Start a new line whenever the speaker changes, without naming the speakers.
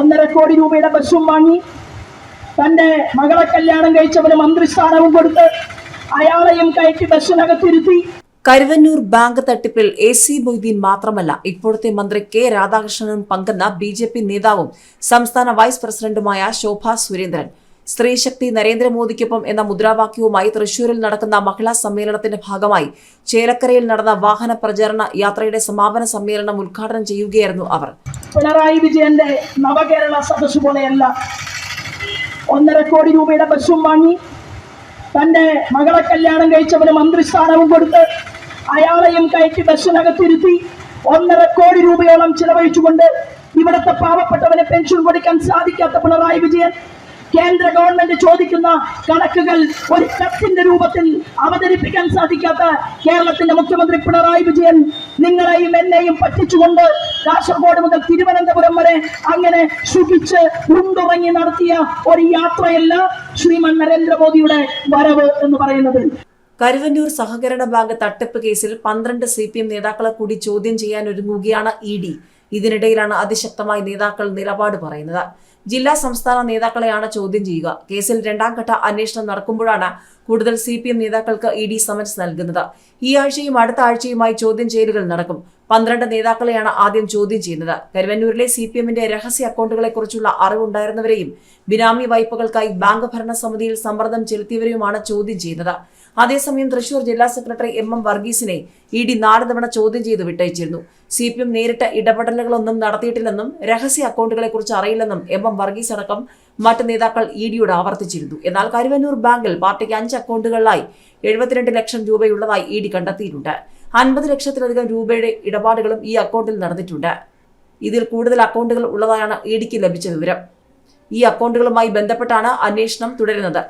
1.5 കോടി രൂപയുടെ ബസ്സും വാങ്ങി തന്റെ മകളെ കല്യാണം കഴിച്ചവന് മന്ത്രിസ്ഥാനവും കൊടുത്ത് അയാളെയും കയറ്റി ബസ്സിനകത്തിരുത്തി.
കരുവന്നൂർ ബാങ്ക് തട്ടിപ്പിൽ AC മൊയ്തീൻ മാത്രമല്ല, ഇപ്പോഴത്തെ മന്ത്രി K രാധാകൃഷ്ണനും പങ്കെന്ന BJP നേതാവും സംസ്ഥാന വൈസ് പ്രസിഡന്റുമായ ശോഭാ സുരേന്ദ്രൻ. സ്ത്രീശക്തി നരേന്ദ്രമോദിക്കൊപ്പം എന്ന മുദ്രാവാക്യവുമായി തൃശൂരിൽ നടക്കുന്ന മഹിളാ സമ്മേളനത്തിന്റെ ഭാഗമായി ചേലക്കരയിൽ നടന്ന വാഹന പ്രചാരണ യാത്രയുടെ സമാപന സമ്മേളനം ഉദ്ഘാടനം ചെയ്യുകയായിരുന്നു അവർ.
പിണറായി വിജയന്റെ നവകേരള സദസ്സ് പോലെയല്ല, 1.5 കോടി രൂപയുടെ ബസ്സും വാങ്ങി തന്റെ മകളെ കല്യാണം കഴിച്ചവന് മന്ത്രിസ്ഥാനവും കൊടുത്ത് അയാളെയും കയറ്റി ബസ്സിനകത്തിരുത്തി 1.5 കോടി രൂപയോളം ചിലവഴിച്ചുകൊണ്ട് ഇവിടുത്തെ പാവപ്പെട്ടവന് പെൻഷൻ കൊടുക്കാൻ സാധിക്കാത്ത പിണറായി വിജയൻ കേന്ദ്ര ഗവൺമെന്റ് ചോദിക്കുന്ന കണക്കുകൾ ഒരു കത്തിന്റെ രൂപത്തിൽ അവതരിപ്പിക്കാൻ സാധിക്കാത്ത കേരളത്തിന്റെ മുഖ്യമന്ത്രി പിണറായി വിജയൻ നിങ്ങളെയും എന്നെയും പറ്റിച്ചുകൊണ്ട് കാസർഗോഡ് മുതൽ തിരുവനന്തപുരം വരെ അങ്ങനെ സുഖിച്ച് ഉണ്ടുറങ്ങി നടത്തിയ ഒരു യാത്രയല്ല ശ്രീമാൻ നരേന്ദ്രമോദിയുടെ വരവ് എന്ന് പറയുന്നത്.
കരുവന്നൂർ സഹകരണ ബാങ്ക് തട്ടിപ്പ് കേസിൽ 12 CPM നേതാക്കളെ കൂടി ചോദ്യം ചെയ്യാനൊരുങ്ങുകയാണ് ED. ഇതിനിടയിലാണ് അതിശക്തമായി നേതാക്കൾ നിലപാട് പറയുന്നത്. ജില്ലാ സംസ്ഥാന നേതാക്കളെയാണ് ചോദ്യം ചെയ്യുക. കേസിൽ 2ാം ഘട്ട അന്വേഷണം നടക്കുമ്പോഴാണ് കൂടുതൽ CPM നേതാക്കൾക്ക് ED സമൻസ് നൽകുന്നത്. ഈ ആഴ്ചയും അടുത്ത ആഴ്ചയുമായി ചോദ്യം ചെയ്യലുകൾ നടക്കും. 12 നേതാക്കളെയാണ് ആദ്യം ചോദ്യം ചെയ്യുന്നത്. കരുവന്നൂരിലെ CPMന്റെ രഹസ്യ അക്കൗണ്ടുകളെക്കുറിച്ചുള്ള അറിവുണ്ടായിരുന്നവരെയും ബിനാമി വായ്പകൾക്കായി ബാങ്ക് ഭരണസമിതിയിൽ സമ്മർദ്ദം ചെലുത്തിയവരെയുമാണ് ചോദ്യം ചെയ്യുന്നത്. അതേസമയം തൃശൂർ ജില്ലാ സെക്രട്ടറി MM വർഗീസിനെ ED 4 തവണ ചോദ്യം ചെയ്ത് വിട്ടയച്ചിരുന്നു. CPM നേരിട്ട് ഇടപെടലുകളൊന്നും നടത്തിയിട്ടില്ലെന്നും രഹസ്യ അക്കൗണ്ടുകളെക്കുറിച്ച് അറിയില്ലെന്നും MM വർഗീസ് അടക്കം മറ്റ് നേതാക്കൾ EDയോട് ആവർത്തിച്ചിരുന്നു. എന്നാൽ കരുവന്നൂർ ബാങ്കിൽ പാർട്ടിക്ക് 5 അക്കൗണ്ടുകളിലായി 72 ലക്ഷം രൂപയുള്ളതായി ED കണ്ടെത്തിയിട്ടുണ്ട്. 50 ലക്ഷത്തിലധികം രൂപയുടെ ഇടപാടുകളും ഈ അക്കൗണ്ടിൽ നടന്നിട്ടുണ്ട്. ഇതിൽ കൂടുതൽ അക്കൗണ്ടുകൾ ഉള്ളതായാണ് EDക്ക് ലഭിച്ച വിവരം. ഈ അക്കൗണ്ടുകളുമായി ബന്ധപ്പെട്ടാണ് അന്വേഷണം തുടരുന്നത്.